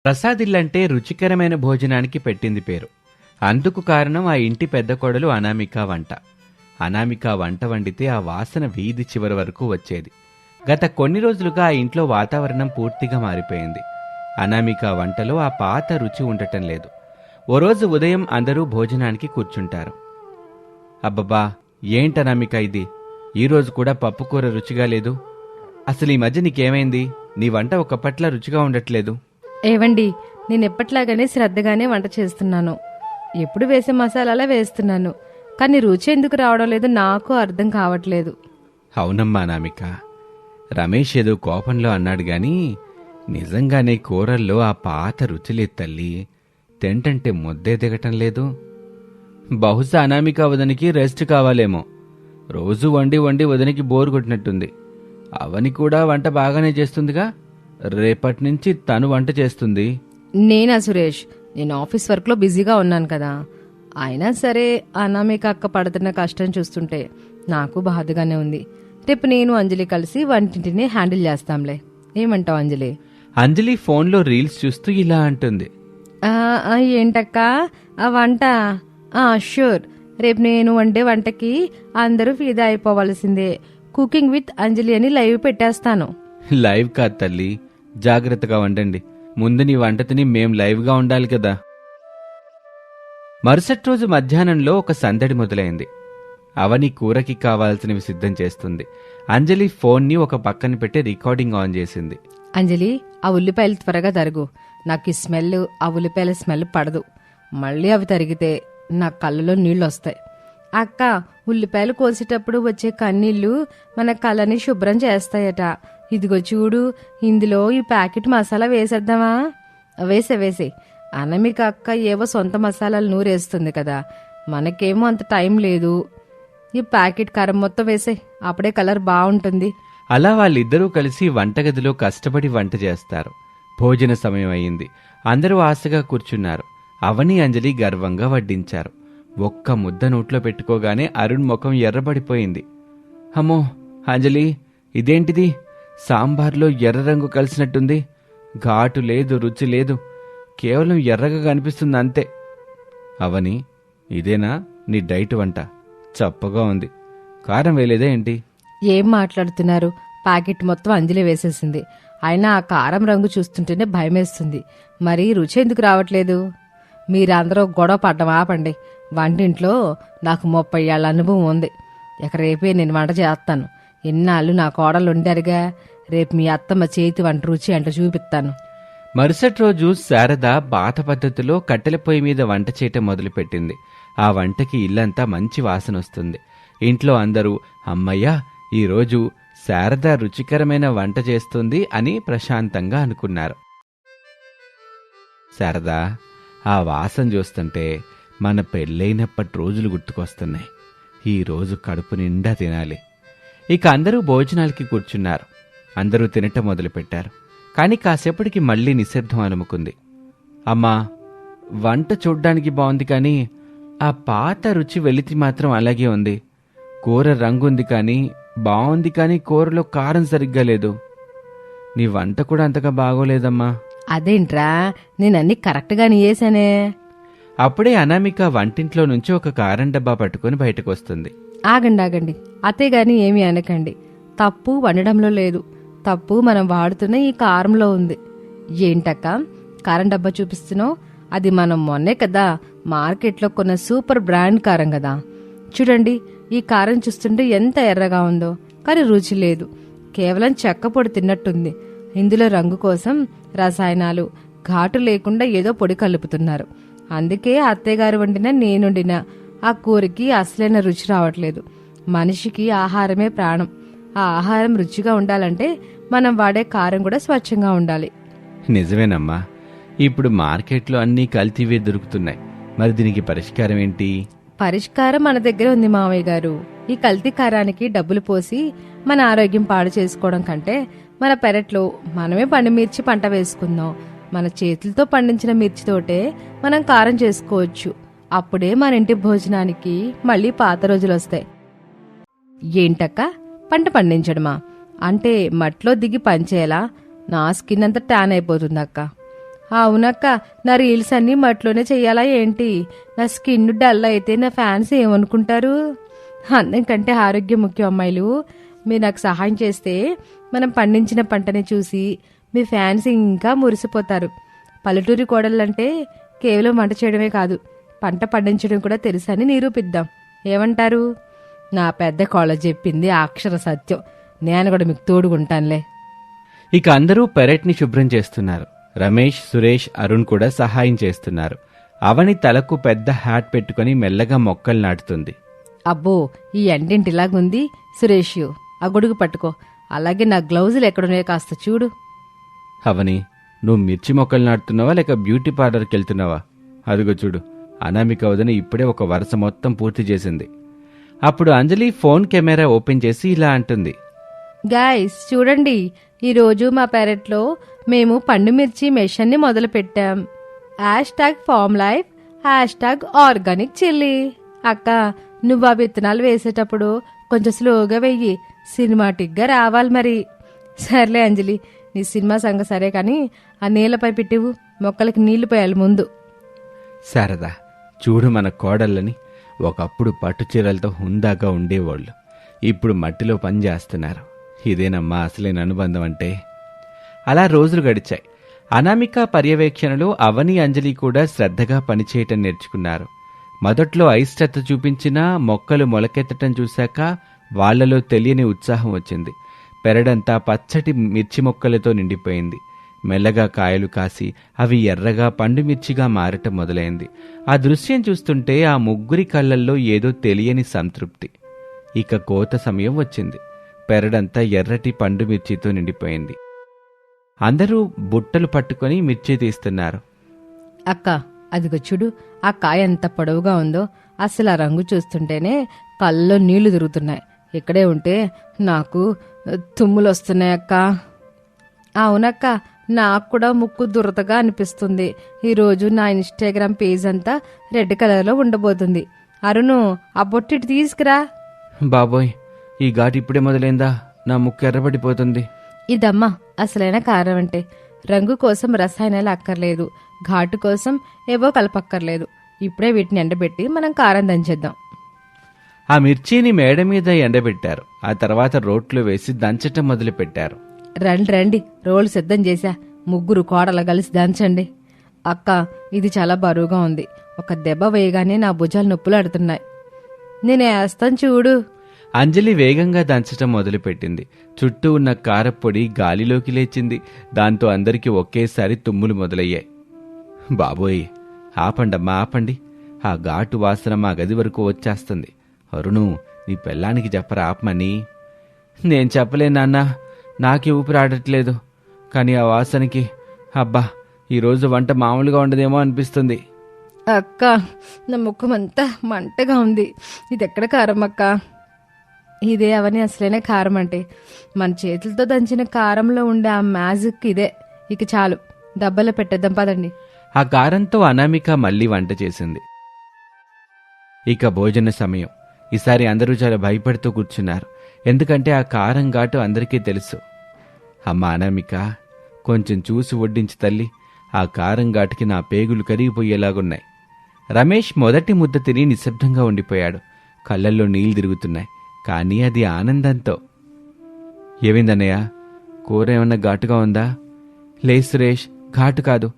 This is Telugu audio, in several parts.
ప్రసాద్ ఇల్లంటే రుచికరమైన భోజనానికి పెట్టింది పేరు. అందుకు కారణం ఆ ఇంటి పెద్ద కోడలు అనామిక వంట. అనామిక వంట వండితే ఆ వాసన వీధి చివరి వరకు వచ్చేది. గత కొన్ని రోజులుగా ఆ ఇంట్లో వాతావరణం పూర్తిగా మారిపోయింది. అనామిక వంటలో ఆ పాత రుచి ఉండటం లేదు. ఓ రోజు ఉదయం అందరూ భోజనానికి కూర్చుంటారు. అబ్బబ్బా, ఏంటనామిక ఇది? ఈరోజు కూడా పప్పుకూర రుచిగా లేదు. అసలు ఈ మధ్య నీకేమైంది? నీ వంట ఒకప్పట్లా రుచిగా ఉండట్లేదు. ఏవండి, నేనెప్పట్లాగానే శ్రద్ధగానే వంట చేస్తున్నాను. ఎప్పుడు వేసే మసాలాలా వేస్తున్నాను. కానీ రుచి ఎందుకు రావడం లేదు నాకు అర్థం కావట్లేదు. అవునమ్మా అనామిక, రమేష్ ఏదో కోపంలో అన్నాడు గాని నిజంగానే కూరల్లో ఆ పాత రుచిలేదు తల్లి. తింటంటే ముద్దే దిగటం లేదు. బహుశా అనామిక వదనికి రెస్ట్ కావాలేమో. రోజు వండి వండి వదనికి బోరు కొట్టినట్టుంది. అవని కూడా వంట బాగానే చేస్తుందిగా. రేపటి నుంచి తను వంట చేస్తుంది. నేనా సురేష్, నేను ఆఫీస్ వర్క్లో బిజీగా ఉన్నాను కదా. అయినా సరే అనామిక అక్క పడుతున్న కష్టం చూస్తుంటే నాకు బాధగానే ఉంది. రేపు నేను అంజలి కలిసి వంటింటిని హ్యాండిల్ చేస్తాంలే. ఏమంటావు అంజలి? అంజలి ఫోన్లో రీల్స్ చూస్తూ ఇలా అంటుంది. ఏంటక్క ఆ వంట? ష్యూర్, రేపు నేను వండే వంటకి అందరూ ఫిదా అయిపోవాల్సిందే. కుకింగ్ విత్ అంజలి అని లైవ్ పెట్టేస్తాను. లైవ్ కాదు తల్లి, జాగ్రత్తగా వండండి. ముందు నీ వంట తిని మేం లైవ్గా ఉండాలి కదా. మరుసటి రోజు మధ్యాహ్నంలో ఒక సందడి మొదలైంది. అవని కూరకి కావాల్సినవి సిద్ధం చేస్తుంది. అంజలి ఫోన్ని ఒక పక్కన పెట్టి రికార్డింగ్ ఆన్ చేసింది. అంజలి, ఆ ఉల్లిపాయలు త్వరగా తరుగు. నాకు ఈ స్మెల్, ఆ ఉల్లిపాయల స్మెల్ పడదు. మళ్ళీ అవి తరిగితే నా కళ్ళలో నీళ్లు వస్తాయి. అక్క, ఉల్లిపాయలు కోసేటప్పుడు వచ్చే కన్నీళ్లు మన కళ్ళని శుభ్రం చేస్తాయట. ఇదిగో చూడు, ఇందులో ఈ ప్యాకెట్ మసాలా వేసేద్దామా? వేసే అనామిక అక్క ఏవో సొంత మసాలాలు నూరేస్తుంది కదా, మనకేమో అంత టైం లేదు. ఈ ప్యాకెట్ కారం మొత్తం వేసే, అప్పుడే కలర్ బాగుంటుంది. అలా వాళ్ళిద్దరూ కలిసి వంటగదిలో కష్టపడి వంట చేస్తారు. భోజన సమయం అయింది. అందరూ ఆశగా కూర్చున్నారు. అవని అంజలి గర్వంగా వడ్డించారు. ఒక్క ముద్ద నోట్లో పెట్టుకోగానే అరుణ్ ముఖం ఎర్రబడిపోయింది. అమ్మో అంజలి, ఇదేంటిది? సాంబార్లో ఎర్ర రంగు కలిసినట్టుంది. ఘాటు లేదు, రుచి లేదు, కేవలం ఎర్రగా కనిపిస్తుంది అంతే. అవని, ఇదేనా నీ డైట్ వంట? చప్పగా ఉంది. కారం వేయలేదా ఏంటి? ఏం మాట్లాడుతున్నారు? ప్యాకెట్ మొత్తం అంజలి వేసేసింది. అయినా ఆ కారం రంగు చూస్తుంటేనే భయమేస్తుంది. మరి రుచి ఎందుకు రావట్లేదు? మీరందరూ గొడవ పడ్డం ఆపండి. వంటింట్లో నాకు 30 ఏళ్ల అనుభవం ఉంది. ఇక రేపే నేను వంట చేస్తాను. ఇన్నాళ్ళు నా కోడలు ఉండారుగా, రేపు మీ అత్తమ్మ చేతి వంట రుచి అంట చూపిస్తాను. మరుసటి రోజు శారద పాత పద్ధతిలో కట్టెల పొయ్యి మీద వంట చేయటం మొదలుపెట్టింది. ఆ వంటకి ఇల్లంతా మంచి వాసన వస్తుంది. ఇంట్లో అందరూ అమ్మయ్యా, ఈరోజు శారద రుచికరమైన వంట చేస్తుంది అని ప్రశాంతంగా అనుకున్నారు. శారదా, ఆ వాసన చూస్తుంటే మన పెళ్ళైనప్పటి రోజులు గుర్తుకొస్తున్నాయి. ఈరోజు కడుపు నిండా తినాలి. ఇక అందరూ భోజనాలకి కూర్చున్నారు. అందరూ తినటం మొదలుపెట్టారు. కాని కాసేపటికి మళ్లీ నిశ్శబ్దం అలుముకుంది. అమ్మా, వంట చూడ్డానికి బాగుంది, కానీ ఆ పాత రుచి వెలితి మాత్రం అలాగే ఉంది. కూర రంగుంది కానీ బాగుంది, కానీ కూరలో కారం సరిగ్గా లేదు. నీ వంట కూడా అంతగా బాగోలేదమ్మా. అదేంట్రా, నేనన్నీ కరెక్ట్గానే చేశానే. అప్పుడే అనామిక వంటింట్లో నుంచి ఒక కారం డబ్బా పట్టుకుని బయటకు వస్తుంది. ఆగండి, అతే గాని ఏమీ అనకండి. తప్పు వండడంలో లేదు, తప్పు మనం వాడుతున్న ఈ కారంలో ఉంది. ఏంటక్క కారం డబ్బా చూపిస్తున్నావు? అది మనం మొన్నే కదా మార్కెట్లో కొన్న సూపర్ బ్రాండ్ కారం కదా. చూడండి, ఈ కారం చూస్తుంటే ఎంత ఎర్రగా ఉందో, కానీ రుచి లేదు. కేవలం చెక్క పొడి తిన్నట్టుంది. ఇందులో రంగు కోసం రసాయనాలు, ఘాటు లేకుండా ఏదో పొడి కలుపుతున్నారు. అందుకే అత్తయ్యగారు వండినా నేనుండినా ఆ కూరకి అసలైన రుచి రావట్లేదు. మనిషికి ఆహారమే ప్రాణం. ఆ ఆహారం రుచిగా ఉండాలంటే మనం వాడే కారం కూడా స్వచ్ఛంగా ఉండాలి. నిజమేనమ్మా, ఇప్పుడు మార్కెట్లో అన్నీ కల్తీవే దొరుకుతున్నాయి. మరి దీనికి పరిష్కారం ఏంటి? పరిష్కారం మన దగ్గర ఉంది మావయ్య గారు. ఈ కల్తీ కారానికి డబ్బులు పోసి మన ఆరోగ్యం పాడు చేసుకోవడం కంటే మన పెరట్లో మనమే పండుమిర్చి పంట వేసుకుందాం. మన చేతులతో పండించిన మిర్చితోటే మనం కారం చేసుకోవచ్చు. అప్పుడే మన ఇంటి భోజనానికి మళ్ళీ పాత రోజులు వస్తాయి. ఏంటక్క, పంట పండించడమా? అంటే మట్లో దిగి పనిచేయాలా? నా స్కిన్ అంతా ట్యాన్ అయిపోతుంది అక్క. అవునక్క, నా రీల్స్ అన్నీ మట్లోనే చెయ్యాలా ఏంటి? నా స్కిన్ డల్ అయితే నా ఫ్యాన్స్ ఏమనుకుంటారు? అందం కంటే ఆరోగ్యం ముఖ్యం అమ్మాయిలు. మీరు నాకు సహాయం చేస్తే మనం పండించిన పంటని చూసి మీ ఫ్యాన్స్ ఇంకా మురిసిపోతారు. పల్లెటూరి కోడళ్ళంటే కేవలం వంట చేయడమే కాదు, పంట పండించడం కూడా తెలుసని నిరూపిద్దాం. ఏమంటారు? నా పెద్ద కోళ్ళ చెప్పింది అక్షర సత్యం. నేను కూడా మీకు తోడుకుంటానులే. ఇక అందరూ పెరట్ని శుభ్రం చేస్తున్నారు. రమేష్, సురేష్, అరుణ్ కూడా సహాయం చేస్తున్నారు. అవని తలకు పెద్ద హ్యాట్ పెట్టుకుని మెల్లగా మొక్కలు నాటుతుంది. అబ్బో, ఈ ఎండింటిలాగుంది. సురేష్, ఆ గొడుగు పట్టుకో. అలాగే నా గ్లౌజులు ఎక్కడున్నాయో కాస్త చూడు. అవని, నువ్వు మిర్చి మొక్కలు నాటుతున్నావా లేక బ్యూటీ పార్లర్కి వెళ్తున్నావా? అదిగో చూడు, అనామిక వదిన ఇప్పుడే ఒక వరుస మొత్తం పూర్తి చేసింది. అప్పుడు అంజలి ఫోన్ కెమెరా ఓపెన్ చేసి ఇలా అంటుంది. గాయ్స్ చూడండి, ఈరోజు మా పెరట్లో మేము పండు మిర్చి మెషన్ని మొదలు పెట్టాం. #Farm life, #organic chilli. అక్క, నువ్వు ఆ విత్తనాలు వేసేటప్పుడు కొంచెం స్లోగా వెయ్యి, సినిమాటిక్గా రావాలి మరి. సర్లే అంజలి, నీ సినిమా సంగ సరే కానీ ఆ నీళ్ళపై పెట్టివు, మొక్కలకి నీళ్లు పోయాలి ముందు. శారదా, చూడు మన కోడళ్ళని. ఒకప్పుడు పట్టు చీరలతో హుందాగా ఉండేవాళ్ళు, ఇప్పుడు మట్టిలో పని చేస్తున్నారు. ఇదేనమ్మా అసలైన అనుబంధం అంటే. అలా రోజులు గడిచాయి. అనామిక పర్యవేక్షణలో అవని, అంజలి కూడా శ్రద్ధగా పనిచేయటం నేర్చుకున్నారు. మొదట్లో అయిష్టత చూపించినా మొక్కలు మొలకెత్తటం చూశాక వాళ్లలో తెలియని ఉత్సాహం వచ్చింది. పెరడంతా పచ్చటి మిర్చి మొక్కలతో నిండిపోయింది. మెల్లగా కాయలు కాసి అవి ఎర్రగా పండు మిర్చిగా మారటం మొదలైంది. ఆ దృశ్యం చూస్తుంటే ఆ ముగ్గురి కళ్ళల్లో ఏదో తెలియని సంతృప్తి. ఇక కోత సమయం వచ్చింది. పెరడంతా ఎర్రటి పండు మిర్చితో నిండిపోయింది. అందరూ బుట్టలు పట్టుకొని మిర్చి తీస్తున్నారు. అక్క, అదిగో చూడు, ఆ కాయ ఎంత పొడవుగా ఉందో. అసలు ఆ రంగు చూస్తుంటేనే కళ్ళలో నీళ్లు తిరుగుతున్నాయి. ఇక్కడే ఉంటే నాకు తుమ్ములు వస్తున్నాయి అక్క. అవునక్క, నాకు కూడా ముక్కు దురదగా అనిపిస్తుంది. ఈరోజు నా ఇన్స్టాగ్రామ్ పేజ్ అంతా రెడ్ కలర్లో ఉండబోతుంది. అరుణు, ఆ బొట్టిటి తీసుకురా. బాబోయ్, ఈ ఘాటు ఇప్పుడే మొదలైందా? నా ముక్కు ఎర్రబడిపోతుంది. ఇదమ్మా అసలైన కారం అంటే. రంగు కోసం రసాయనాలు అక్కర్లేదు, ఘాటు కోసం ఏవో కలపక్కర్లేదు. ఇప్పుడే వీటిని ఎండబెట్టి మనం కారం దంచేద్దాం. ఆ మిర్చిని మేడ మీద ఎండబెట్టారు. ఆ తర్వాత రోట్లో వేసి దంచటం మొదలుపెట్టారు. రండి రండి, రోలు సిద్ధం చేశా. ముగ్గురు కోడలు కలిసి దంచండి. అక్క, ఇది చాలా బరువుగా ఉంది. ఒక దెబ్బ వేయగానే నా భుజాలు నొప్పులు ఆడుతున్నాయి. నేను వేస్తాను చూడు. అంజలి వేగంగా దంచటం మొదలుపెట్టింది. చుట్టూ ఉన్న కారప్పొడి గాలిలోకి లేచింది. దాంతో అందరికీ ఒకేసారి తుమ్ములు మొదలయ్యాయి. బాబోయ్, ఆపండమ్మా ఆపండి, ఆ ఘాటు వాసన మా గది వరకు వచ్చేస్తుంది. అరుణు, నీ పెళ్ళానికి చెప్పరా ఆపమని. నేను చెప్పలే నాన్నా, నాకే ఊపిరి ఆడట్లేదు. కానీ ఆ వాసనకి అబ్బా, ఈరోజు వంట మామూలుగా ఉండదేమో అనిపిస్తుంది. అక్క, నా ముఖమంతా మంటగా ఉంది. ఇది ఎక్కడ కారం అక్క? ఇదే అవని అసలైన కారం అంటే. మన చేతులతో దంచిన కారంలో ఉండే ఆ మ్యాజిక్ ఇదే. ఇక చాలు, దెబ్బలో పెట్టేద్దాం పదండి. ఆ కారంతో అనామిక మళ్లీ వంట చేసింది. ఇక భోజన సమయం. ఈసారి అందరూ చాలా భయపడుతూ కూర్చున్నారు. ఎందుకంటే ఆ కారం ఘాటు అందరికీ తెలుసు. అమ్మ అనామిక, కొంచెం చూసి వడ్డించి తల్లి. ఆ కారం ఘాటుకి నా పేగులు కరిగిపోయేలాగున్నాయి. రమేష్ మొదటి ముద్ద తిని నిశ్శబ్దంగా ఉండిపోయాడు. కళ్ళల్లో నీళ్లు తిరుగుతున్నాయి. కానీ అది ఆనందంతో. ఏమైందన్నయ్య, కూర ఏమన్నా ఘాటుగా ఉందా? లే సురేష్, ఘాటు కాదు.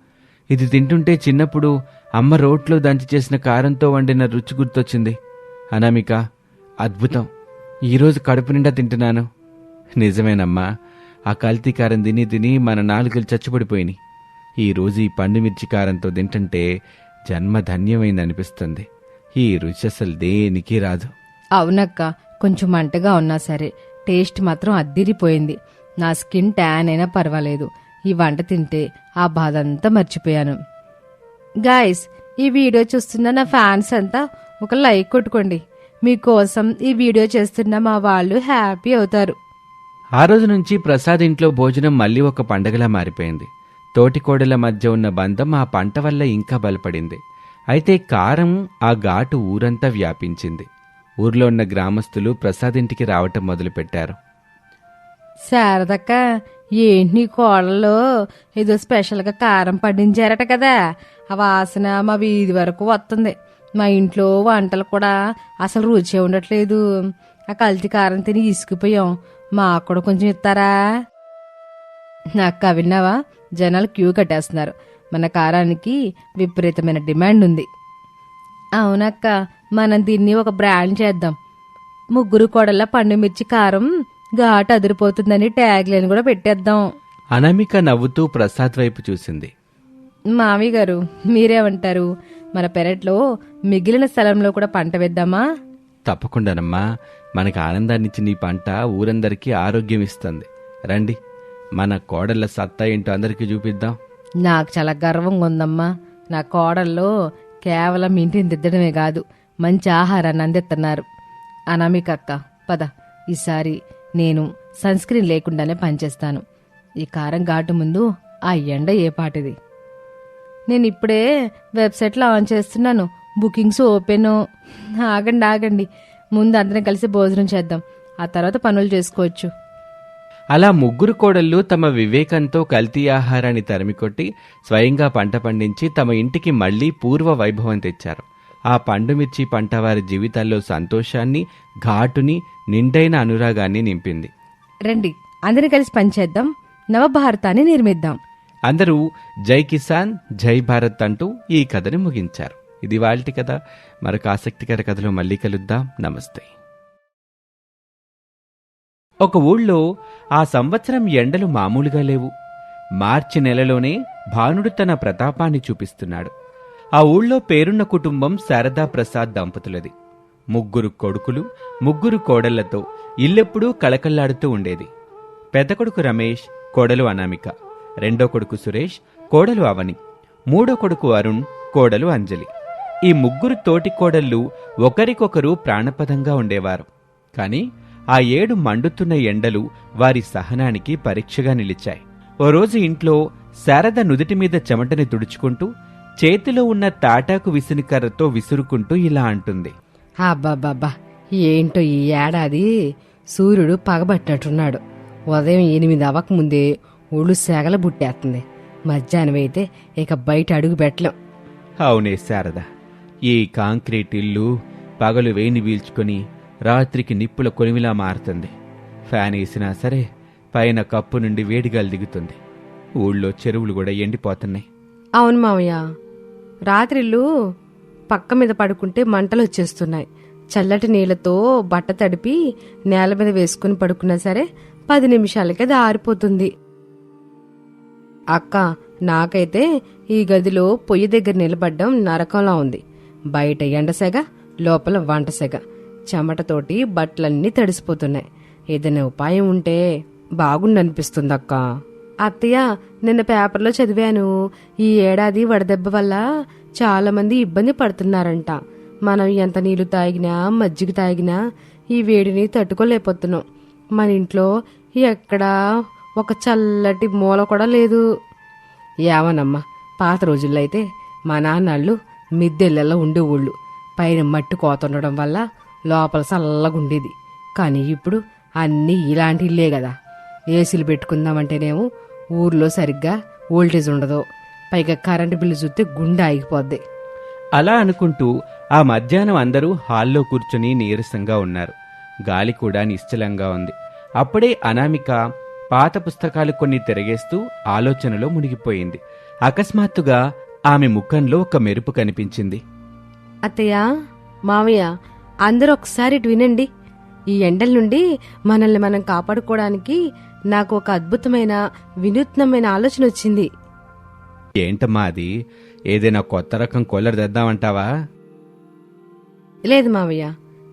ఇది తింటుంటే చిన్నప్పుడు అమ్మ రోట్లో దంచి చేసిన కారంతో వండిన రుచి గుర్తొచ్చింది. అనామిక, అద్భుతం. ఈరోజు కడుపు నిండా తింటున్నాను. నిజమేనమ్మా, ఆ కల్తీ కారం తిని తిని మన నాలుకలు చచ్చుపడిపోయినాయి. ఈరోజు ఈ పండు మిర్చి కారంతో తింటుంటే జన్మ ధన్యమైందనిపిస్తుంది. ఈ రుచి అసలు దేనికి రాదు. అవునక్క, కొంచెం మంటగా ఉన్నా సరే టేస్ట్ మాత్రం అద్దిరిపోయింది. నా స్కిన్ ట్యాన్ అయినా పర్వాలేదు. ఈ వంట తింటే ఆ బాధ అంతా మర్చిపోయాను. గాయస్, ఈ వీడియో చూస్తున్న నా ఫ్యాన్స్ అంతా ఒక లైక్ కొట్టుకోండి. మీకోసం ఈ వీడియో చేస్తున్న మా వాళ్ళు హ్యాపీ అవుతారు. ఆ రోజు నుంచి ప్రసాద్ ఇంట్లో భోజనం మళ్ళీ ఒక పండగలా మారిపోయింది. తోటికోడల మధ్య ఉన్న బంధం ఆ పంట వల్ల ఇంకా బలపడింది. అయితే కారం ఆ ఘాటు ఊరంతా వ్యాపించింది. ఊర్లో ఉన్న గ్రామస్తులు ప్రసాద్ ఇంటికి రావటం మొదలుపెట్టారు. శారదక్క, ఏంటి నీ కోడల్లో ఏదో స్పెషల్గా కారం పండించారట కదా, ఆ వాసన మా వీధి వరకు వస్తుంది. మా ఇంట్లో వంటలు కూడా అసలు రుచి ఉండట్లేదు. ఆ కల్తీ కారం తిని ఇసుకుపోయాం. మాకు కూడా కొంచెం ఇస్తారా? నాకు విన్నావా, జనాలు క్యూ కట్టేస్తున్నారు. మన కారానికి విపరీతమైన డిమాండ్ ఉంది. అవునక్క, మనం దీన్ని ఒక బ్రాండ్ చేద్దాం. ముగ్గురు కోడళ్ళ పండు మిర్చి కారం ఘాటు అదిరిపోతుందని ట్యాగ్ లైన్ కూడా పెట్టేద్దాం. అనామిక నవ్వుతూ ప్రసాద్ వైపు చూసింది. మామయ్య గారు, మీరేమంటారు? మన పెరట్లో మిగిలిన స్థలంలో కూడా పంట వేద్దామా? తప్పకుండానమ్మా. మనకు ఆనందాన్నిచ్చిన ఈ పంట ఊరందరికీ ఆరోగ్యం ఇస్తుంది. రండి, మన కోడళ్ళ సత్తా ఏంటో అందరికీ చూపిద్దాం. నాకు చాలా గర్వంగా ఉందమ్మా. నా కోడల్లో కేవలం ఇంటిని దిద్దడమే కాదు, మంచి ఆహారాన్ని అందిస్తున్నారు. అనామిక అక్క, పద, ఈసారి నేను సన్ స్క్రీన్ లేకుండానే పనిచేస్తాను. ఈ కారం ఘాటు ముందు ఆ ఎండ ఏ పాటిది. నేను ఇప్పుడే వెబ్సైట్ లాంచ్ చేస్తున్నాను. Bookings open. ఆగండి, ముందు అందరం కలిసి భోజనం చేద్దాం, ఆ తర్వాత పనులు చేసుకోవచ్చు. అలా ముగ్గురు కోడళ్ళు తమ వివేకంతో కల్తీ ఆహారాన్ని తరిమికొట్టి స్వయంగా పంట పండించి తమ ఇంటికి మళ్లీ పూర్వ వైభవం తెచ్చారు. ఆ పండుమిర్చి పంట వారి జీవితాల్లో సంతోషాన్ని, ఘాటుని, నిండైన అనురాగాన్ని నింపింది. రండి, అందరం కలిసి పనిచేద్దాం, నవభారతాన్ని నిర్మిద్దాం. అందరూ జై కిసాన్ జై భారత్ అంటూ ఈ కథని ముగించారు. ఇది వాళ్ళటి కథ. మరొక ఆసక్తికర కథలో మళ్ళీ కలుద్దాం. నమస్తే. ఒక ఊళ్ళో ఆ సంవత్సరం ఎండలు మామూలుగా లేవు. మార్చి నెలలోనే భానుడు తన ప్రతాపాన్ని చూపిస్తున్నాడు. ఆ ఊళ్ళో పేరున్న కుటుంబం శారదా ప్రసాద్ దంపతులది. ముగ్గురు కొడుకులు, ముగ్గురు కోడళ్లతో ఇల్లెప్పుడూ కళకళ్లాడుతూ ఉండేది. పెద్ద కొడుకు రమేష్, కోడలు అనామిక. రెండో కొడుకు సురేష్, కోడలు అవని. మూడో కొడుకు అరుణ్, కోడలు అంజలి. ఈ ముగ్గురు తోటి కోడళ్ళు ఒకరికొకరు ప్రాణపదంగా ఉండేవారు. కాని ఆ 7 మండుతున్న ఎండలు వారి సహనానికి పరీక్షగా నిలిచాయి. ఓ రోజు ఇంట్లో శారద నుదిటి మీద చెమటని తుడుచుకుంటూ చేతిలో ఉన్న తాటాకు విసునికర్రతో విసురుకుంటూ ఇలా అంటుంది. అబ్బాబ్బాబ్బా, ఏంటో ఈ ఏడాది సూర్యుడు పగబట్టినట్టున్నాడు. ఉదయం 8 అవ్వకముందే ఒళ్ళు సెగల బుట్టేస్తుంది. మధ్యాహ్నం అయితే ఇక బయట అడుగు పెట్టలేం. అవునే శారద, ఈ కాంక్రీట్ ఇల్లు పగలు వేణి వీల్చుకొని రాత్రికి నిప్పుల కొలిమిలా మారుతుంది. ఫ్యాన్ వేసినా సరే పైన కప్పు నుండి వేడిగాలు దిగుతుంది. ఊళ్ళో చెరువులు కూడా ఎండిపోతున్నాయి. అవును మావయ్య, రాత్రిళ్ళు పక్క మీద పడుకుంటే మంటలు వచ్చేస్తున్నాయి. చల్లటి నీళ్లతో బట్ట తడిపి నేల మీద వేసుకుని పడుకున్నా సరే 10 నిమిషాలకే అది ఆరిపోతుంది. అక్క, నాకైతే ఈ గదిలో పొయ్యి దగ్గర నిలబడ్డం నరకంలా ఉంది. బయట ఎండసెగ, లోపల వంటసెగ. చెమటతోటి బట్టలన్నీ తడిసిపోతున్నాయి. ఏదైనా ఉపాయం ఉంటే బాగుండనిపిస్తుంది అక్క. అత్తయ్య, నిన్న పేపర్లో చదివాను, ఈ ఏడాది వడదెబ్బ వల్ల చాలా మంది ఇబ్బంది పడుతున్నారంట. మనం ఎంత నీళ్లు తాగినా, మజ్జిగ తాగినా ఈ వేడిని తట్టుకోలేకపోతున్నాం. మన ఇంట్లో ఎక్కడా ఒక చల్లటి మూల కూడా లేదు. ఏమనమ్మా, పాత రోజుల్లో అయితే మా నాన్నళ్ళు మిద్దెళ్ళలో ఉండేవాళ్ళు. పైన మట్టి కోతుండడం వల్ల లోపల చల్లగుండేది. కానీ ఇప్పుడు అన్నీ ఇలాంటి ఇల్లే కదా. ఏసీలు పెట్టుకుందామంటేనేమో ఊర్లో సరిగ్గా వోల్టేజ్ ఉండదు. పైగా కరెంటు బిల్లు చూస్తే గుండె ఆగిపోద్ది. అలా అనుకుంటూ ఆ మధ్యాహ్నం అందరూ హాల్లో కూర్చుని నీరసంగా ఉన్నారు. గాలి కూడా నిశ్చలంగా ఉంది. అప్పుడే అనామిక పాత పుస్తకాలు కొన్ని తిరగేస్తూ ఆలోచనలో మునిగిపోయింది. అకస్మాత్తుగా ఆమె ముఖంలో ఒక మెరుపు కనిపించింది. అత్తయ్య, మావయ్య, అందరూ ఒకసారి ఇటు వినండి. ఈ ఎండల నుండి మనల్ని మనం కాపాడుకోవడానికి నాకు ఒక అద్భుతమైన, వినూత్నమైన ఆలోచన వచ్చింది. ఏంటమ్మా అది? ఏదైనా కొత్త రకం కూలర్ తెద్దామంటావా? లేదు మావయ్య,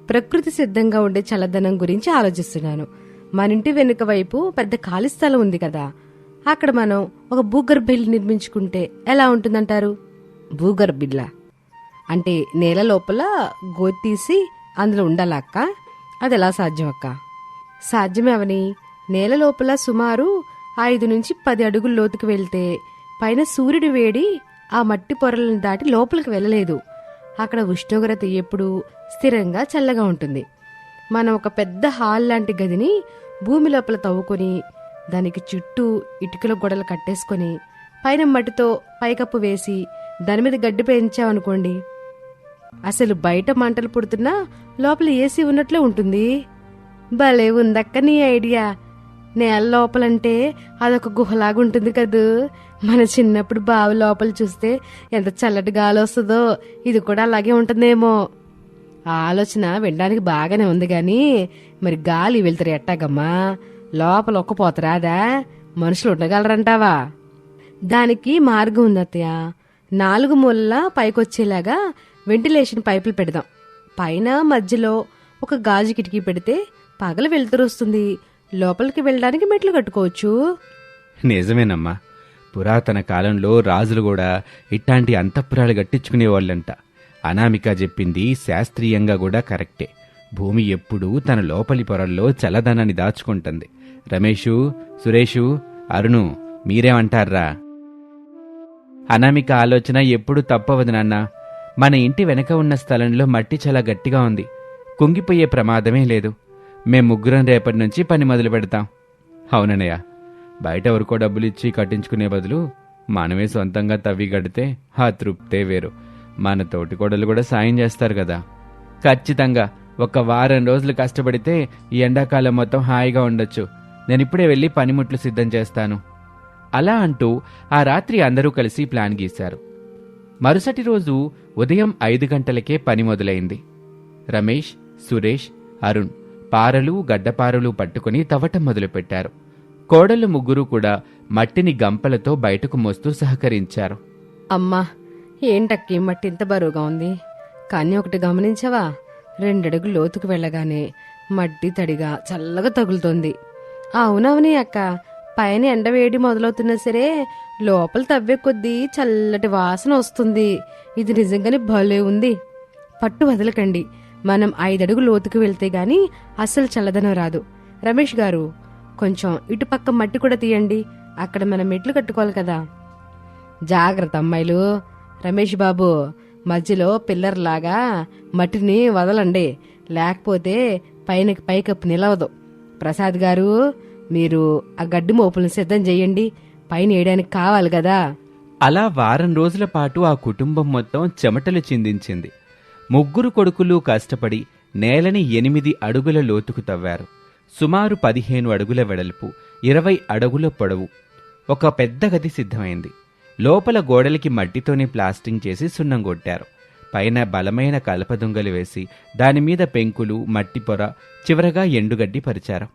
ప్రకృతి సిద్ధంగా ఉండే చల్లదనం గురించి ఆలోచిస్తున్నాను. మన ఇంటి వెనుక వైపు పెద్ద ఖాళీ స్థలం ఉంది కదా, అక్కడ మనం ఒక భూగర్భ ఇల్లు నిర్మించుకుంటే ఎలా ఉంటుందంటారు? భూగర్భ ఇల్లా అంటే నేల లోపల గోతి తీసి అందులో ఉండాలా అక్క? అది ఎలా సాధ్యం అక్క? సాధ్యమే అవని. నేల లోపల సుమారు 5 నుంచి 10 అడుగుల లోతుకు వెళ్తే పైన సూర్యుడి వేడి ఆ మట్టి పొరలను దాటి లోపలికి వెళ్ళలేదు. అక్కడ ఉష్ణోగ్రత ఎప్పుడూ స్థిరంగా చల్లగా ఉంటుంది. మనం ఒక పెద్ద హాల్ లాంటి గదిని భూమి లోపల తవ్వుకొని దానికి చుట్టూ ఇటుకల గొడవలు కట్టేసుకొని పైన మట్టితో పైకప్పు వేసి దాని మీద గడ్డి పెంచామనుకోండి, అసలు బయట మంటలు పుడుతున్నా లోపల ఏసీ ఉన్నట్లే ఉంటుంది. భలే ఉందక్క నీ ఐడియా. నేల లోపలంటే అదొక గుహలాగుంటుంది కదూ. మన చిన్నప్పుడు బావి లోపల చూస్తే ఎంత చల్లటి గాలి వస్తుందో, ఇది కూడా అలాగే ఉంటుందేమో. ఆ ఆలోచన వినడానికి బాగానే ఉంది గాని మరి గాలి వెళ్తారు ఎట్టాగమ్మా? లోపల ఒక్కపోతరాదా? మనుషులు ఉండగలరంటావా? దానికి మార్గం ఉంది అత్తయ్య. 4 మూలలా పైకొచ్చేలాగా వెంటిలేషన్ పైపులు పెడదాం. పైన మధ్యలో ఒక గాజు కిటికీ పెడితే పగలు వెలుతురు వస్తుంది. లోపలికి వెళ్ళడానికి మెట్లు కట్టుకోవచ్చు. నిజమేనమ్మా. పురాతన కాలంలో రాజులు కూడా ఇట్లాంటి అంతఃపురాలు కట్టించుకునేవాళ్ళంట. అనామిక చెప్పింది శాస్త్రీయంగా కూడా కరెక్టే. భూమి ఎప్పుడూ తన లోపలి పొరల్లో చల్లదనాన్ని దాచుకుంటుంది. రమేషు, సురేషు, అరుణు, మీరేమంటారా? అనామిక ఆలోచన ఎప్పుడూ తప్పవదు నాన్న. మన ఇంటి వెనక ఉన్న స్థలంలో మట్టి చాలా గట్టిగా ఉంది. కుంగిపోయే ప్రమాదమే లేదు. మేం ముగ్గురం రేపటి నుంచి పని మొదలు పెడతాం. అవునన్నయ్య, బయట ఎవరికో డబ్బులిచ్చి కట్టించుకునే బదులు మనమే సొంతంగా తవ్వి గడితే ఆ తృప్తే వేరు. మన తోటికోడలు కూడా సాయం చేస్తారు కదా. ఖచ్చితంగా. 1 వారం రోజులు కష్టపడితే ఈ ఎండాకాలం మొత్తం హాయిగా ఉండొచ్చు. నేనిప్పుడే వెళ్ళి పనిముట్లు సిద్ధం చేస్తాను. అలా అంటూ ఆ రాత్రి అందరూ కలిసి ప్లాన్ గీశారు. మరుసటి రోజు ఉదయం 5 గంటలకే పని మొదలైంది. రమేష్, సురేష్, అరుణ్ పారలు, గడ్డపారలు పట్టుకుని తవ్వటం మొదలుపెట్టారు. కోడళ్ళు ముగ్గురు కూడా మట్టిని గంపలతో బయటకు మోస్తూ సహకరించారు. అమ్మా, ఏంటక్కి మట్టి ఇంత బరువుగా ఉంది? కానీ ఒకటి గమనించవా? 2 అడుగులు లోతుకు వెళ్ళగానే మట్టి తడిగా చల్లగా తగులుతోంది. అవునవునే అక్క, పైన ఎండవేడి మొదలవుతున్నా సరే లోపల తవ్వే కొద్దీ చల్లటి వాసన వస్తుంది. ఇది నిజంగానే భలే ఉంది. పట్టు వదలకండి. మనం 5 అడుగులు లోతుకు వెళ్తే గాని అస్సలు చల్లదనం రాదు. రమేష్ గారు, కొంచెం ఇటుపక్క మట్టి కూడా తీయండి. అక్కడ మనం మెట్లు కట్టుకోవాలి కదా. జాగ్రత్త అమ్మాయిలు. రమేష్ బాబు, మధ్యలో పిల్లర్లాగా మట్టిని వదలండి, లేకపోతే పైకప్పు నిలవదు. ప్రసాద్ గారు, మీరు ఆ గడ్డి మోపులను సిద్ధం చేయండి, పైన వేయడానికి కావాలి కదా. అలా వారం రోజుల పాటు ఆ కుటుంబం మొత్తం చెమటలు చిందించింది. ముగ్గురు కొడుకులు కష్టపడి నేలని 8 అడుగుల లోతుకు తవ్వారు. సుమారు 15 అడుగుల వెడల్పు, 20 అడుగుల పొడవు ఒక పెద్ద గది సిద్ధమైంది. లోపల గోడలికి మట్టితోనే ప్లాస్టింగ్ చేసి సున్నం కొట్టారు. పైన బలమైన కలపదుంగలు వేసి దానిమీద పెంకులు, మట్టి పొర, చివరగా ఎండుగడ్డి పరిచారు.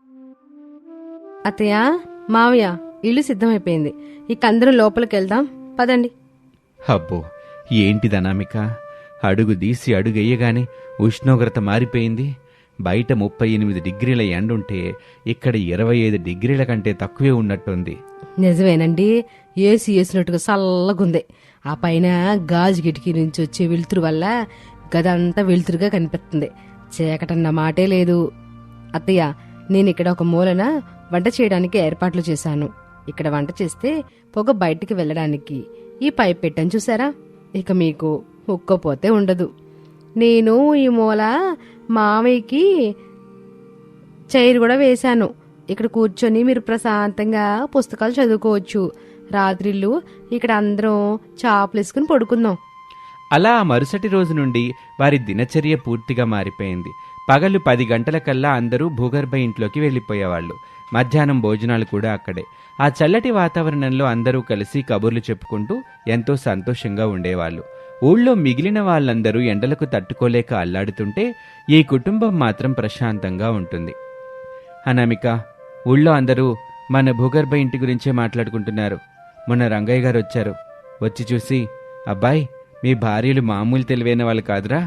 అత్తయ్య, మావయ్య, ఇల్లు సిద్ధమైపోయింది. ఇక అందరూ లోపలికి వెళ్దాం పదండి. అబ్బో, ఏంటిదనామిక? అడుగు తీసి అడుగెయ్యగానే ఉష్ణోగ్రత మారిపోయింది. బయట 38 డిగ్రీల ఎండుంటే ఇక్కడ 25 డిగ్రీల కంటే తక్కువే ఉన్నట్టుంది. నిజమేనండి, ఏసీ వేసినట్టుగా చల్లగుంది. ఆ పైన గాజు కిటికీ నుంచి వచ్చే వెలుతురు వల్ల గదంతా వెలుతురుగా కనిపిస్తుంది. చీకటన్న మాటే లేదు. అత్తయ్య, నేను ఇక్కడ ఒక మూలన వంట చేయడానికి ఏర్పాట్లు చేశాను. ఇక్కడ వంట చేస్తే పొగ బయటికి వెళ్ళడానికి ఈ పైప్ పెట్టాను చూసారా? ఇక మీకు ఉక్కపోతే ఉండదు. నేను ఈ మూల మామయ్యకి చైర్ కూడా వేశాను. ఇక్కడ కూర్చొని మీరు ప్రశాంతంగా పుస్తకాలు చదువుకోవచ్చు. రాత్రిళ్ళు ఇక్కడ అందరం చాపలు వేసుకుని పడుకుందాం. అలా మరుసటి రోజు నుండి వారి దినచర్య పూర్తిగా మారిపోయింది. పగలు 10 గంటలకల్లా అందరూ భూగర్భ ఇంట్లోకి వెళ్ళిపోయేవాళ్లు. మధ్యాహ్నం భోజనాలు కూడా అక్కడే. ఆ చల్లటి వాతావరణంలో అందరూ కలిసి కబుర్లు చెప్పుకుంటూ ఎంతో సంతోషంగా ఉండేవాళ్లు. ఊళ్ళో మిగిలిన వాళ్ళందరూ ఎండలకు తట్టుకోలేక అల్లాడుతుంటే ఈ కుటుంబం మాత్రం ప్రశాంతంగా ఉంటుంది. అనామిక, ఊళ్ళో అందరూ మన భూగర్భ ఇంటి గురించే మాట్లాడుకుంటున్నారు. మొన్న రంగయ్య గారు వచ్చారు. వచ్చి చూసి, అబ్బాయి, మీ భార్యలు మామూలు తెలివైన వాళ్ళు కాదురా,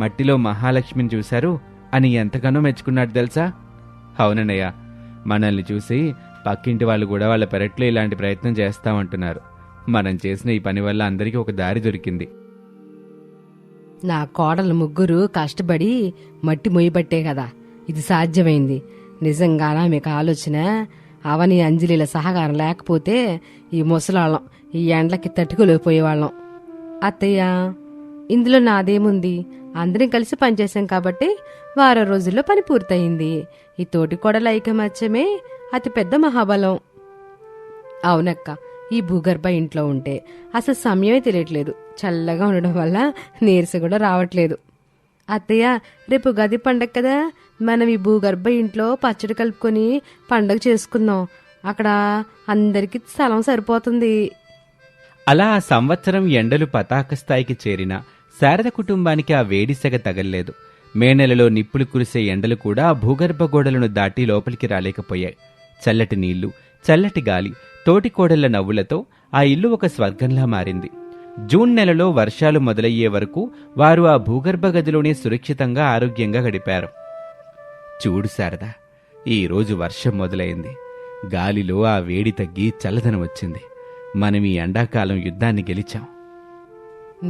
మట్టిలో మహాలక్ష్మిని చూశారు అని ఎంతగానో మెచ్చుకున్నాడు తెలుసా? అవునన్నయ్య, మనల్ని చూసి పక్కింటి వాళ్ళు కూడా వాళ్ళ పెరట్లో ఇలాంటి ప్రయత్నం చేస్తామంటున్నారు. మనం చేసిన ఈ పని వల్ల అందరికీ ఒక దారి దొరికింది. నా కోడలు ముగ్గురు కష్టపడి మట్టి మొయ్యబట్టే కదా ఇది సాధ్యమైంది. నిజంగానా మీకు ఆలోచన? అవని అంజలిల సహకారం లేకపోతే ఈ ముసలాళ్ళం ఈ ఎండ్లకి తట్టుకోలేకపోయేవాళ్ళం. అత్తయ్య, ఇందులో నాదేముంది? అందరం కలిసి పనిచేశాం కాబట్టి వారం రోజుల్లో పని పూర్తయింది. ఈ తోటి కోడల ఐకమత్యమే అతి పెద్ద మహాబలం. అవునక్క, ఈ భూగర్భ ఇంట్లో ఉంటే అసలు సమయమే తెలియట్లేదు. చల్లగా ఉండడం వల్ల నీరస కూడా రావట్లేదు. అత్తయ్య, రేపు ఉగాది పండగ కదా, మనం ఈ భూగర్భ ఇంట్లో పచ్చడి కలుపుకొని పండగ చేసుకుందాం. అక్కడ అందరికీ స్థలం సరిపోతుంది. అలా ఆ సంవత్సరం ఎండలు పతాక స్థాయికి చేరిన శారద కుటుంబానికి ఆ వేడి సెగ తగల్లేదు. మే నెలలో నిప్పులు కురిసే ఎండలు కూడా ఆ భూగర్భ గోడలను దాటి లోపలికి రాలేకపోయాయి. చల్లటి నీళ్లు, చల్లటి గాలి, తోటికోడళ్ల నవ్వులతో ఆ ఇల్లు ఒక స్వర్గంలా మారింది. జూన్ నెలలో వర్షాలు మొదలయ్యే వరకు వారు ఆ భూగర్భ గదిలోనే సురక్షితంగా ఆరోగ్యంగా గడిపారు. చూడు శారదా, ఈరోజు వర్షం మొదలైంది. గాలిలో ఆ వేడి తగ్గి చల్లదనం వచ్చింది. మనం ఈ ఎండాకాలం యుద్ధాన్ని గెలిచాం.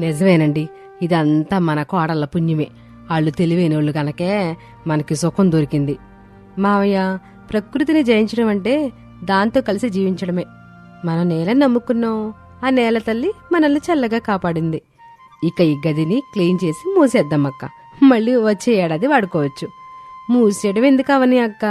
నిజమేనండి, ఇదంతా మన కోడళ్ళ పుణ్యమే. వాళ్ళు తెలివైనోళ్ళు గనకే మనకి సుఖం దొరికింది. మావయ్య, ప్రకృతిని జయించడం అంటే దాంతో కలిసి జీవించడమే. మనం నేలని నమ్ముకున్నాం, ఆ నేల తల్లి మనల్ని చల్లగా కాపాడింది. ఇక ఈ గదిని క్లీన్ చేసి మూసేద్దామక్క. మళ్ళీ వచ్చే ఏడాది వాడుకోవచ్చు. మూసేయడం ఎందుకు అవని అక్క?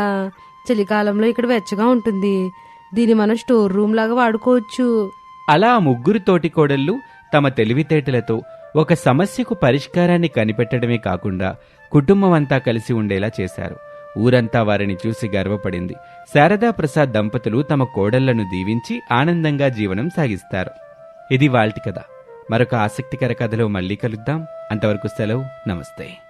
చలికాలంలో ఇక్కడ వెచ్చగా ఉంటుంది. దీన్ని మనం స్టోర్ రూమ్ లాగా వాడుకోవచ్చు. అలా ఆ ముగ్గురు తోటికోడళ్ళు తమ తెలివితేటలతో ఒక సమస్యకు పరిష్కారాన్ని కనిపెట్టడమే కాకుండా కుటుంబం అంతా కలిసి ఉండేలా చేశారు. ఊరంతా వారిని చూసి గర్వపడింది. శారదా ప్రసాద్ దంపతులు తమ కోడళ్లను దీవించి ఆనందంగా జీవనం సాగిస్తారు. ఇది వాల్టి కథ. మరొక ఆసక్తికర కథలో మళ్ళీ కలుద్దాం. అంతవరకు సెలవు. నమస్తే.